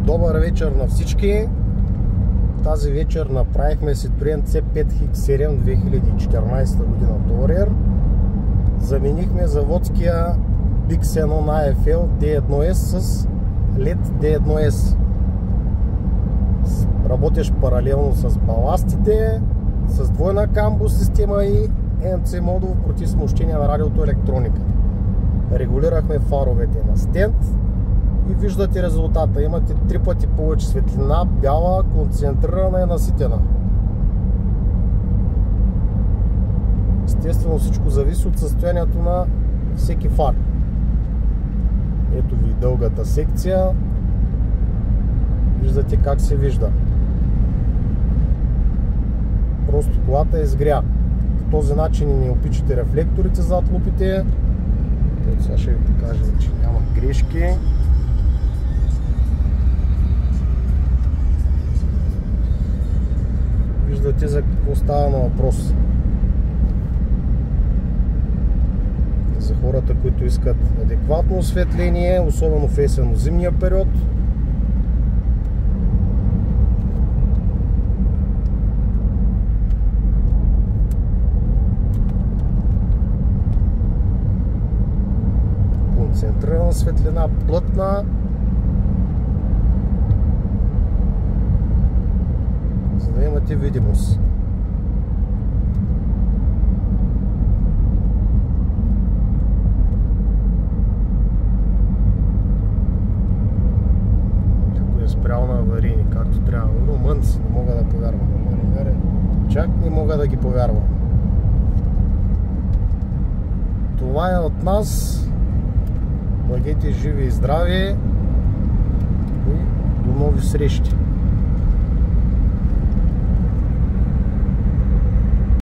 Добър вечер на всички! Тази вечер направихме Citroen C5 X7 2014 година Tourer. Заменихме заводския X1 AFL D1S с LED D1S. Работиш паралелно с баластите, с двойна камбо система и NC модул против смущение на радиото електроника. Регулирахме фаровете на стенд и виждате резултата. Имате 3 пъти повече светлина, бяла, концентрирана и наситена. Естествено всичко зависи от състоянието на всеки фар. Ето ви дългата секция. Виждате как се вижда. Просто колата изгря. По този начин не опичате рефлекторите зад лупите. Ето сега ще ви покажа, че няма грешки. Виждате за какво става на въпрос. За хората, които искат адекватно осветление, особено в есенно-зимния период. Концентрирана светлина, плътна. За да имате видимост. Някой е спрял на аварийни, както трябва. Румънци, не мога да повярвам. Чак не мога да ги повярвам. Това е от нас. Бъдете живи и здрави и до нови срещи!